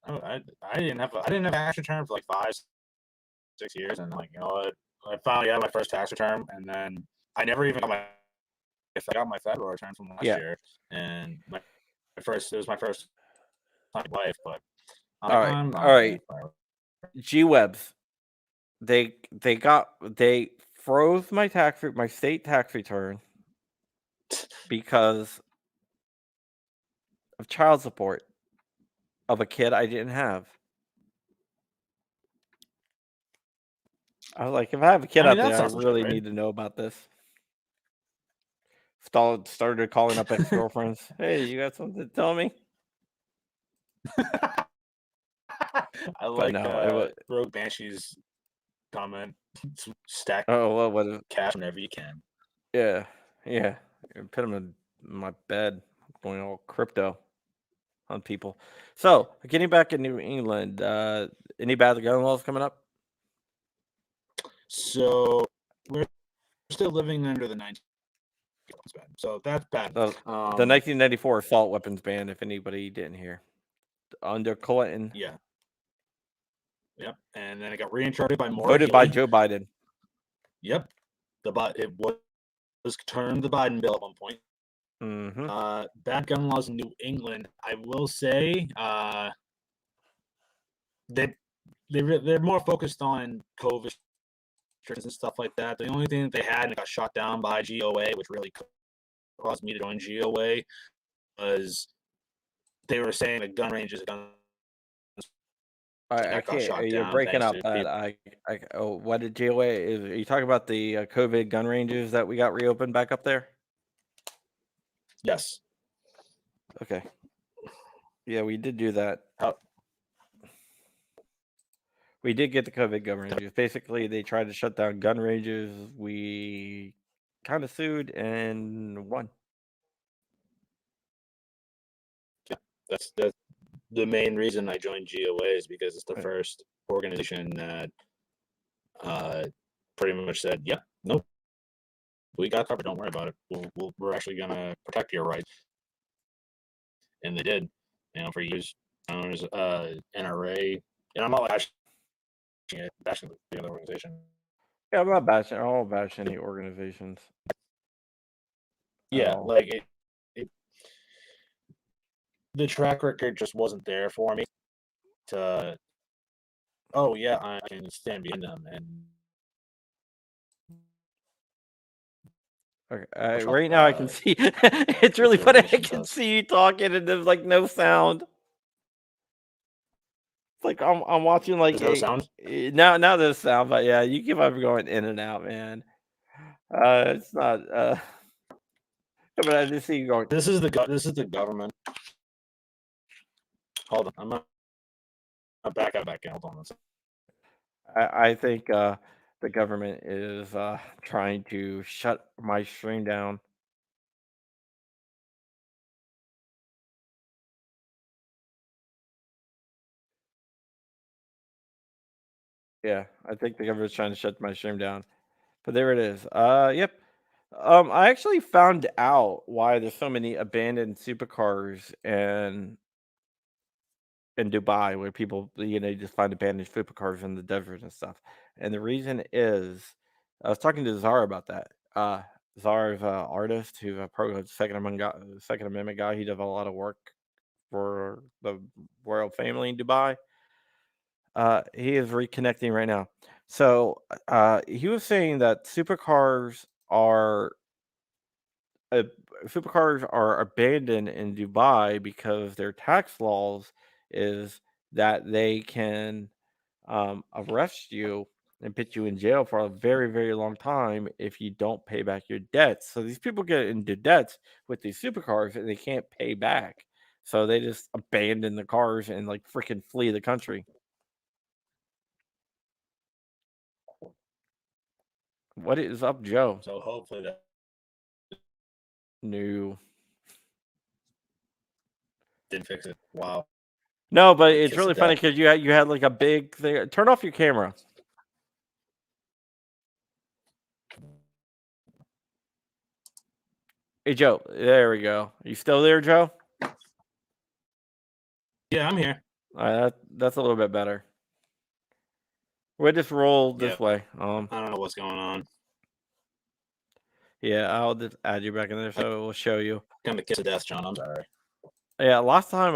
I didn't have I didn't have a tax return for like 5-6 years, and like I finally got my first tax return, and then I never even got my I got my federal return from last Yeah. year, and it was my first time in life, but I'm All like, right. I'm not All right. gonna G Webs. They froze my my state tax return because of child support of a kid I didn't have. I was like, if I have a kid I mean, out there, that's I not some shit, really right? need to know about this. Started calling up ex-girlfriends. Hey, you got something to tell me? I But like no, it was. Rogue Banshee's comment. Stack Oh well, what? cash whenever you can. Yeah, yeah. Put them in my bed, going all crypto on people. So, getting back in New England, any bad gun laws coming up? So we're still living under the 19 ban, so that's bad. The 1994 assault weapons ban. If anybody didn't hear, under Clinton, Yeah. Yep. And then it got reintroduced by more voted by Healy. Joe Biden. Yep. It was termed the Biden bill at one point. Mm-hmm. Bad gun laws in New England. I will say, they're more focused on COVID and stuff like that. The only thing that they had, and it got shot down by GOA, which really caused me to join GOA, was they were saying that gun ranges, I can't. You're breaking up. Oh, what did GOA is? Are you talking about the COVID gun ranges that we got reopened back up there? Yes. Okay. Yeah, we did do that. We did get the COVID gun ranges. Basically, they tried to shut down gun ranges. We kind of sued and won. Yeah, that's the main reason I joined GOA is because it's the first organization that pretty much said, "Yeah, no, we got covered. Don't worry about it. We're actually gonna protect your rights," and they did. For years, there's NRA, and I'm not like bashing the other organization. Yeah, I'm not bashing. I don't bash any organizations. Yeah, like the track record just wasn't there for me to. Oh yeah, I can stand behind them and. Okay. Right now, I can see. It's really funny. I can see you talking, and there's like no sound. It's like I'm watching like no sound. Now there's sound, but yeah, you keep on going in and out, man. It's not. But I just see you going. This is the government. Hold on, I'm back out. Hold on. I think the government is trying to shut my stream down. Yeah, I think the government's trying to shut my stream down. But there it is. Yep. I actually found out why there's so many abandoned supercars in Dubai, where people, you just find abandoned supercars in the desert and stuff. And the reason is, I was talking to Zara about that. Zara's an artist who's a Second Amendment guy. He does a lot of work for the royal family in Dubai. He is reconnecting right now. So he was saying that uh, supercars are abandoned in Dubai because their tax laws is that they can arrest you and put you in jail for a very, very long time if you don't pay back your debts. So these people get into debts with these supercars and they can't pay back. So they just abandon the cars and like freaking flee the country. What is up, Joe? So hopefully that No. didn't fix it. Wow. No, but Kiss it's of really funny death. because you had like a big thing. Turn off your camera. Hey, Joe. There we go. You still there, Joe? Yeah, I'm here. That's a little bit better. We'll just roll this Yep. way. I don't know what's going on. Yeah, I'll just add you back in there so we'll show you. Kind of kiss of death, John. I'm sorry. Yeah, last time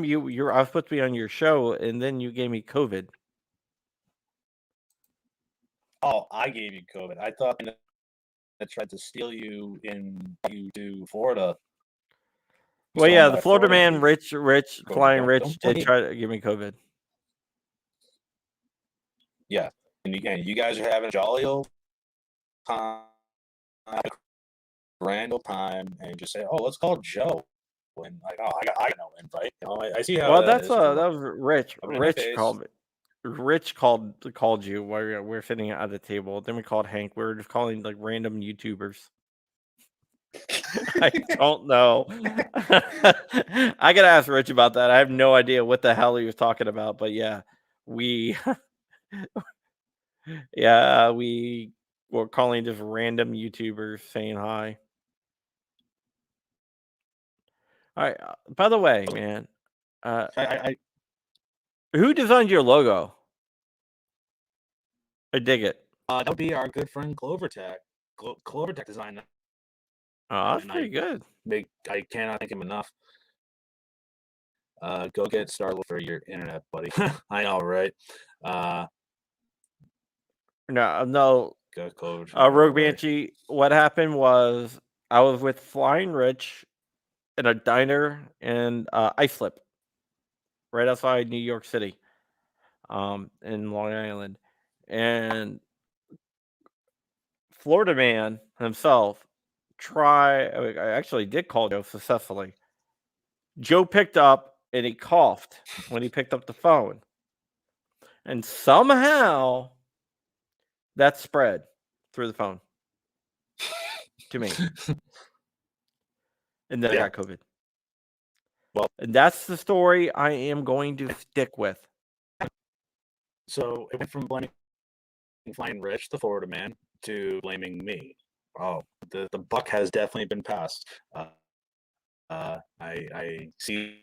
you I was supposed to be on your show and then you gave me COVID. Oh, I gave you COVID. I thought I tried to steal you to Florida. Well, yeah, the by Florida Florida man, dude. Flying Don't Rich, blame did me. try to give me COVID. Yeah, and you guys are having a jolly old time, grand old time, and just say, "Oh, let's call Joe." And like, oh, I got no invite. I see how Well, that that's is. that was Rich. Rubbing it in my Rich face. called me. Rich called you while we're sitting at the table. Then we called Hank. We were just calling like random YouTubers. I don't know. I gotta ask Rich about that. I have no idea what the hell he was talking about. But yeah, we we were calling just random YouTubers saying hi. All right. By the way, man, I who designed your logo? I dig it. that would be our good friend Clovertech. Clovertech designed that. Oh, that's And pretty good. I cannot thank him enough. Go get Starlink for your internet, buddy. I know, right? No. Go Clovertech. Rogue Banshee. What happened was I was with Flying Rich in a diner in Islip, right outside New York City, in Long Island, and Florida man himself I actually did call Joe successfully. Joe picked up and he coughed when he picked up the phone, and somehow that spread through the phone to me, and then I got COVID. Well, and that's the story I am going to stick with. So it went from blaming Flying Rich, the Florida man, to blaming me. Oh, the buck has definitely been passed. I see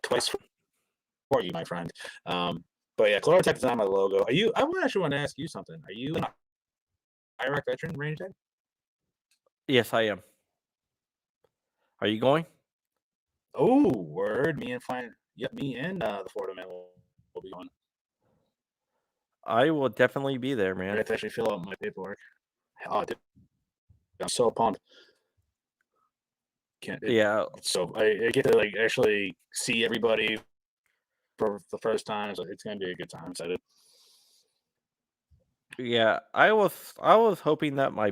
twice for you, my friend. But yeah, Clorotech is on my logo. Are you? I actually want to ask you something. Are you an Iraq veteran, Ranger Ted? Yes, I am. Are you going? Oh, word! Me and the Florida man will be going. I will definitely be there, man. I have to actually fill out my paperwork. Oh, dude, I'm so pumped. So I get to like actually see everybody for the first time. So it's gonna be a good time. I'm excited. Yeah, I was hoping that my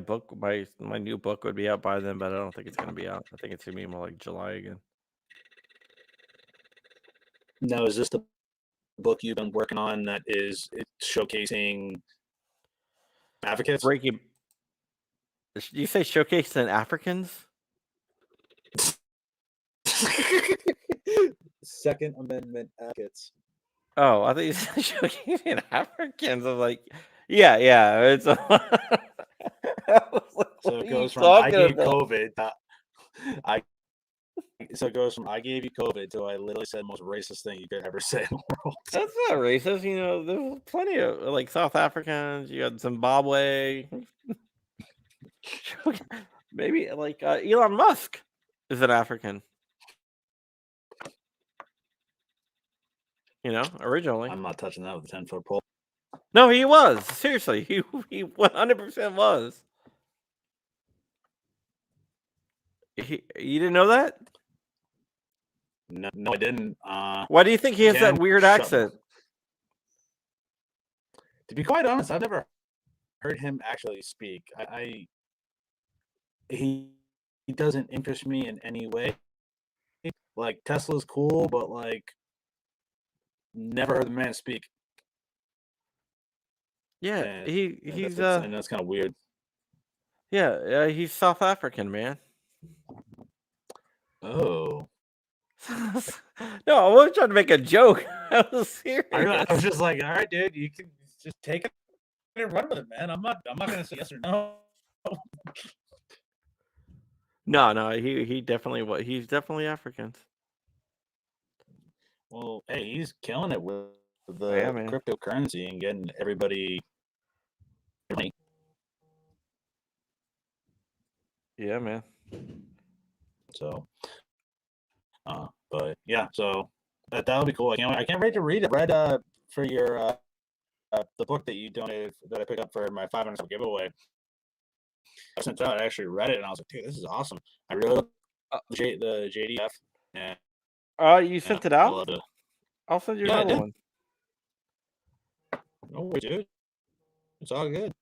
new book would be out by then, but I don't think it's gonna be out. I think it's gonna be more like July again. Now, is this the book you've been working on that is it's showcasing advocates? Breaking. You say showcasing Africans? Second Amendment advocates. Oh, I thought you said showcasing Africans. I was like, yeah, yeah. It's. I was like, So what it are you goes from I talking gave about? COVID to I. So it goes from I gave you COVID to I literally said the most racist thing you could ever say in the world. That's not racist. There's plenty of like South Africans. You got Zimbabwe. Maybe like Elon Musk is an African. Originally. I'm not touching that with a 10-foot pole. No, he was. Seriously, he 100% was. You didn't know that? No, I didn't. Why do you think he has that weird accent? To be quite honest, I've never heard him actually speak. He doesn't interest me in any way. Like Tesla's cool, but like never heard the man speak. Yeah, And he's that's kind of weird. yeah, he's South African, man. Oh. No, I wasn't trying to make a joke. I was serious. I was just like, all right, dude, you can just take it and run with it, man. I'm not gonna say yes or no. No, he definitely he's definitely African. Well, hey, he's killing it with the Yeah, man. cryptocurrency and getting everybody money. Yeah, man. So, but yeah, so that would be cool. I can't wait to read it. Read for your the book that you donated that I picked up for my 500 giveaway. I sent it out. I actually read it and I was like, dude, this is awesome. I really love the JDF. And You sent it out? I love it. I'll send you another one. No way, dude. It's all good.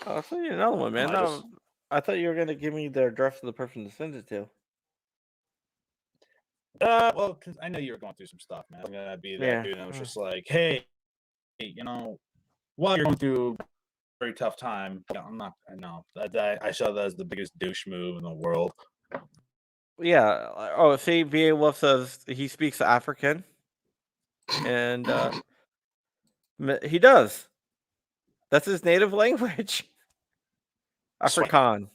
I'll send you another one, man. No, I thought you were gonna give me the address of the person to send it to. Well, because I know you were going through some stuff, man. I'm gonna be that dude. And I was just like, hey, while you're going through a very tough time, I'm not. No, I saw that as the biggest douche move in the world. Yeah. Oh, see, VA Wolf says he speaks African, and he does. That's his native language. Afrikaan.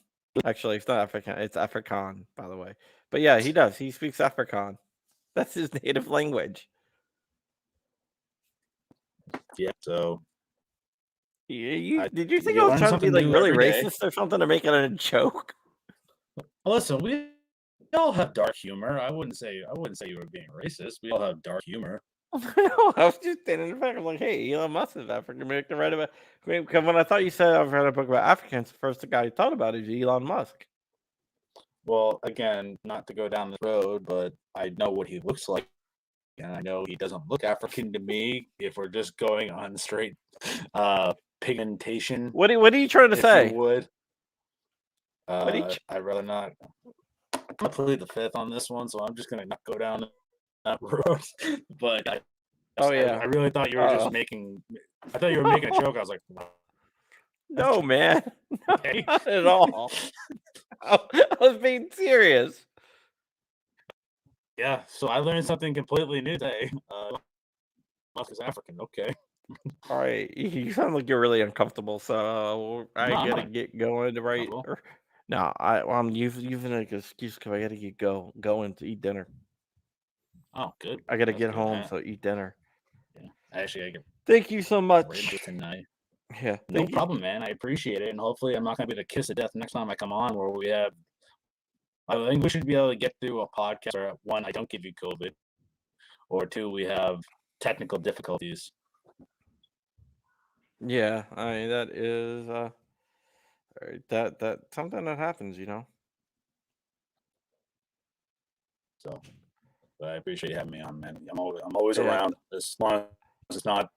Actually, it's not African. It's Afrikaan, by the way. But yeah, he does. He speaks Afrikaan. That's his native language. Yeah. So. Did you think I was trying to be like really racist or something to make it a joke? Well, listen, we all have dark humor. I wouldn't say you were being racist. We all have dark humor. No, I was just stating the fact. I'm like, hey, Elon Musk is African American, right? Because when I thought you said I've read a book about Africans, the first guy I thought about is Elon Musk. Well, again, not to go down this road, but I know what he looks like, and I know he doesn't look African to me. If we're just going on straight pigmentation, what are you trying to say? Would I'd rather not. I'm gonna plead the fifth on this one, so I'm just gonna not go down that road. But I really thought you were just making. I thought you were making a joke. I was like, no, man, not at all. I was being serious. Yeah, so I learned something completely new today. Musk is African. Okay. All right, you sound like you're really uncomfortable, so I gotta get going. Right? No, I'm using an excuse because I gotta get going to eat dinner. Oh, good. I gotta get home, so eat dinner. Yeah, actually, I get. Thank you so much. Tonight. Yeah, no problem, man. I appreciate it, and hopefully, I'm not gonna be the kiss of death next time I come on, where we have. I think we should be able to get through a podcast where one, I don't give you COVID, or two, we have technical difficulties. Yeah, I mean that is that something that happens, So, but I appreciate you having me on, man. I'm always around as long as it's not,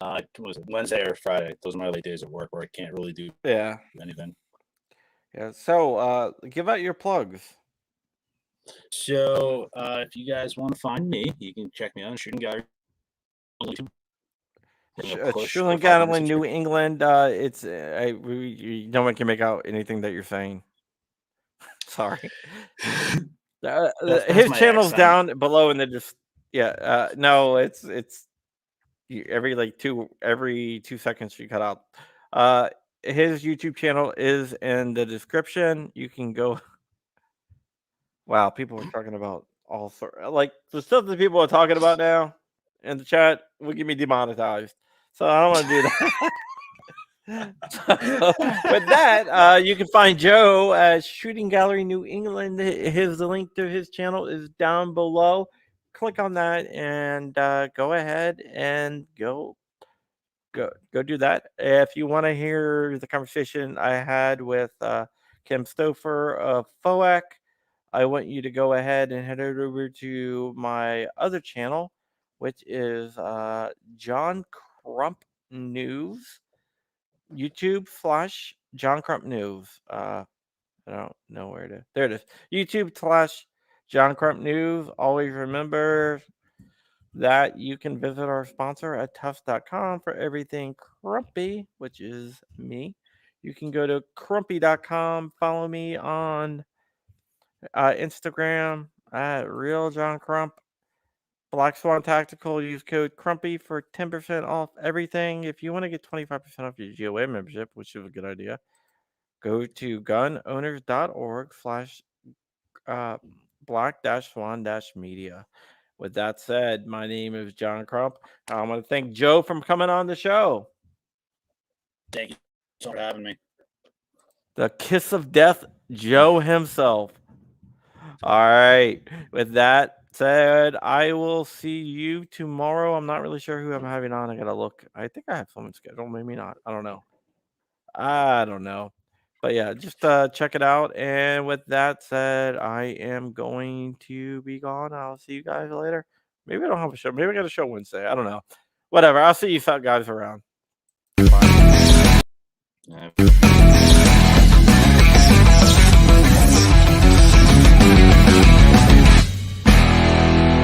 Was it Wednesday or Friday? Those are my late days at work where I can't really do Yeah. anything. Yeah. So, give out your plugs. So if you guys want to find me, you can check me out on Shooting Gallery. Shooting Gallery, New England. No one can make out anything that you're saying. Sorry. His channel's down below, and no, it's every 2 seconds you cut out. His YouTube channel is in the description. You can go. Wow, people are talking about all sort the stuff that people are talking about now in the chat will get me demonetized. So I don't want to do that. So, with that, you can find Joe at Shooting Gallery New England. The link to his channel is down below. Click on that and go ahead and go do that. If you want to hear the conversation I had with Kim Stouffer of FOAC, I want you to go ahead and head over to my other channel, which is John Crump News, YouTube / John Crump News. I don't know where to. There it is. YouTube / John Crump News. Always remember that you can visit our sponsor at tufts.com for everything Crumpy, which is me. You can go to crumpy.com, follow me on Instagram at Real John Crump. Black Swan Tactical, use code Crumpy for 10% off everything. If you want to get 25% off your GOA membership, which is a good idea, go to gunowners.org / black-swan-media. With that said, my name is John Crump. I want to thank Joe for coming on the show. Thank you for having me. The kiss of death, Joe himself. All right. With that said, I will see you tomorrow. I'm not really sure who I'm having on. I gotta look. I think I have someone scheduled. Maybe not. I don't know. But yeah, just check it out. And with that said, I am going to be gone. I'll see you guys later. Maybe I don't have a show. Maybe I got a show Wednesday. I don't know. Whatever. I'll see you guys around. Bye.